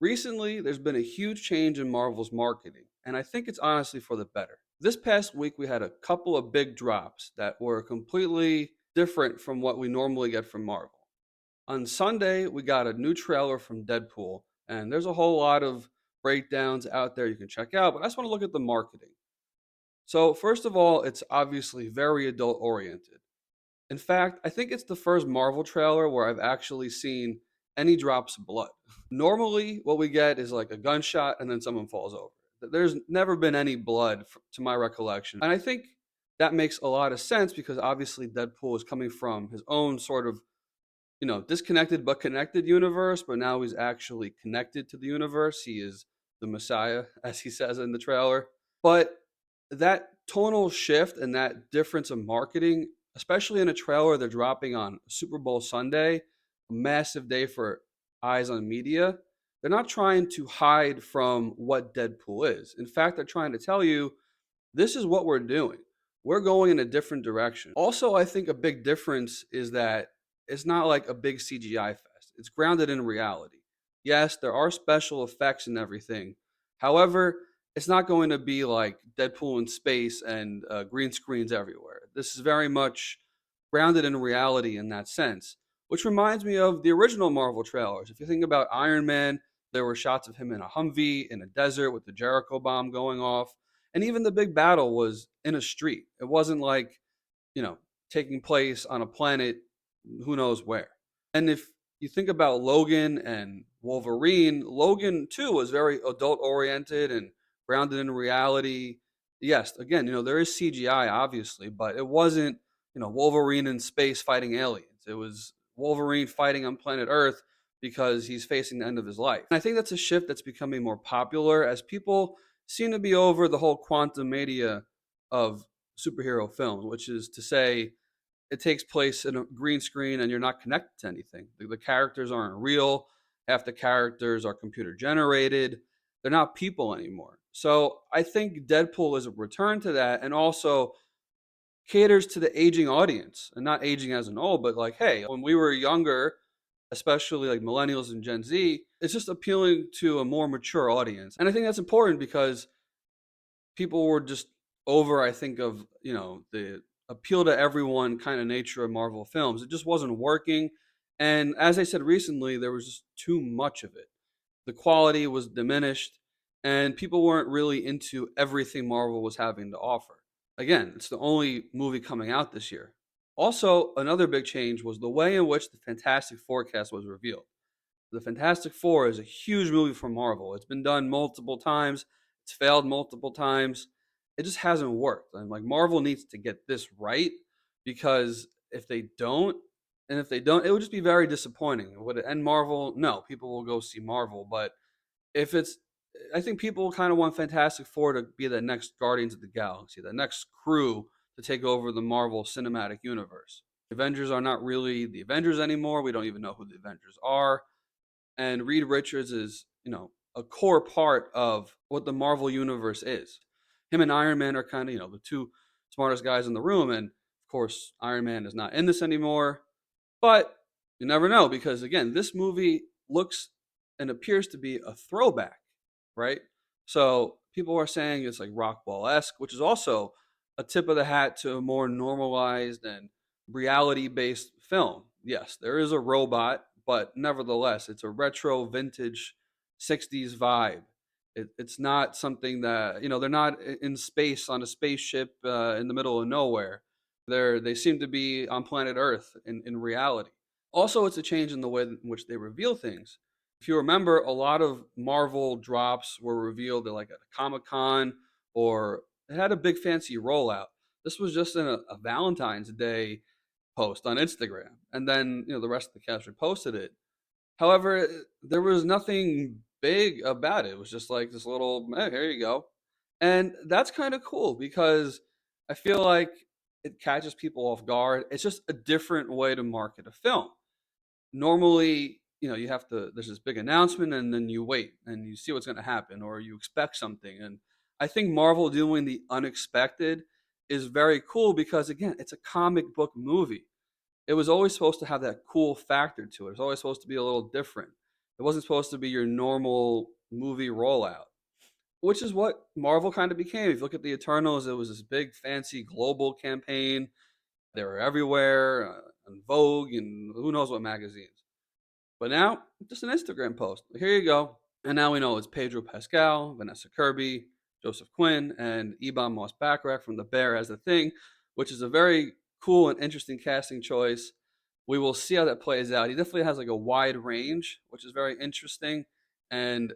Recently, there's been a huge change in Marvel's marketing, and I think it's honestly for the better. This past week, we had a couple of big drops that were completely different from what we normally get from Marvel. On Sunday, we got a new trailer from Deadpool, and there's a whole lot of breakdowns out there you can check out, but I just want to look at the marketing. So, first of all, it's obviously very adult oriented. In fact, I think it's the first Marvel trailer where I've actually seen any drops of blood. Normally, what we get is like a gunshot and then someone falls over. There's never been any blood, to my recollection. And I think that makes a lot of sense because obviously Deadpool is coming from his own sort of, disconnected but connected universe, but now he's actually connected to the universe. He is the Messiah, as he says in the trailer. But that tonal shift and that difference of marketing, especially in a trailer they're dropping on Super Bowl Sunday, a massive day for eyes on media, they're not trying to hide from what Deadpool is. In fact, they're trying to tell you this is what we're doing. We're going in a different direction. Also, I think a big difference is that it's not like a big CGI fest. It's grounded in reality. Yes, there are special effects and everything. However, it's not going to be like Deadpool in space and green screens everywhere. This is very much grounded in reality in that sense, which reminds me of the original Marvel trailers. If you think about Iron Man, there were shots of him in a Humvee in a desert with the Jericho bomb going off. And even the big battle was in a street. It wasn't like, you know, taking place on a planet who knows where. And if you think about Logan and Wolverine, Logan too was very adult oriented and grounded in reality. Yes, again, there is CGI obviously, but it wasn't, Wolverine in space fighting aliens. It was Wolverine fighting on planet Earth because he's facing the end of his life. And I think that's a shift that's becoming more popular as people seem to be over the whole quantum media of superhero films, which is to say it takes place in a green screen and you're not connected to anything. The characters aren't real. Half the characters are computer generated. They're not people anymore. So I think Deadpool is a return to that and also caters to the aging audience and not aging as an old, but like, hey, when we were younger, especially like millennials and Gen Z, it's just appealing to a more mature audience. And I think that's important because people were just over, I think, of, the appeal to everyone kind of nature of Marvel films. It just wasn't working. And as I said recently, there was just too much of it. The quality was diminished, and people weren't really into everything Marvel was having to offer. Again, it's the only movie coming out this year. Also, another big change was the way in which the Fantastic Four cast was revealed. The Fantastic Four is a huge movie for Marvel. It's been done multiple times. It's failed multiple times. It just hasn't worked. And like Marvel needs to get this right because if they don't, it would just be very disappointing. Would it end Marvel? No, people will go see Marvel. But if it's, I think people kind of want Fantastic Four to be the next Guardians of the Galaxy, the next crew to take over the Marvel Cinematic Universe. Avengers are not really the Avengers anymore. We don't even know who the Avengers are. And Reed Richards is, a core part of what the Marvel universe is. Him and Iron Man are kind of, the two smartest guys in the room. And of course, Iron Man is not in this anymore. But you never know because, again, this movie looks and appears to be a throwback, right? So people are saying it's like Rockball esque, which is also a tip of the hat to a more normalized and reality based film. Yes, there is a robot, but nevertheless, it's a retro vintage 60s vibe. It's not something that, they're not in space on a spaceship in the middle of nowhere. They seem to be on planet Earth in reality. Also, it's a change in the way in which they reveal things. If you remember, a lot of Marvel drops were revealed at like at a Comic Con or it had a big fancy rollout. This was just in a Valentine's Day post on Instagram, and then the rest of the cast reposted it. However, there was nothing big about it. It was just like this little, hey, here you go, and that's kind of cool because I feel like it catches people off guard. It's just a different way to market a film. Normally, you have to, there's this big announcement and then you wait and you see what's going to happen or you expect something. And I think Marvel doing the unexpected is very cool because, again, it's a comic book movie. It was always supposed to have that cool factor to it. It's always supposed to be a little different. It wasn't supposed to be your normal movie rollout, which is what Marvel kind of became. If you look at the Eternals, it was this big, fancy global campaign. They were everywhere on Vogue and who knows what magazines. But now, just an Instagram post. Like, here you go. And now we know it's Pedro Pascal, Vanessa Kirby, Joseph Quinn, and Ebon Moss-Bacharach from The Bear as the Thing, which is a very cool and interesting casting choice. We will see how that plays out. He definitely has like a wide range, which is very interesting and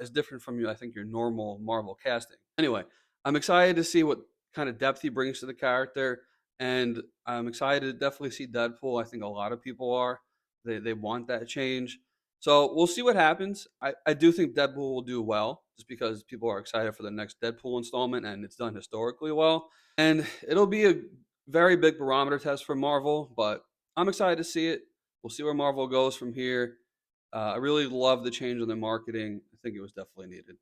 is different from I think your normal Marvel casting. Anyway, I'm excited to see what kind of depth he brings to the character, and I'm excited to definitely see Deadpool. I think a lot of people are. They want that change. So we'll see what happens. I do think Deadpool will do well just because people are excited for the next Deadpool installment and it's done historically well. And it'll be a very big barometer test for Marvel, but I'm excited to see it. We'll see where Marvel goes from here. I really love the change in the marketing. I think it was definitely needed.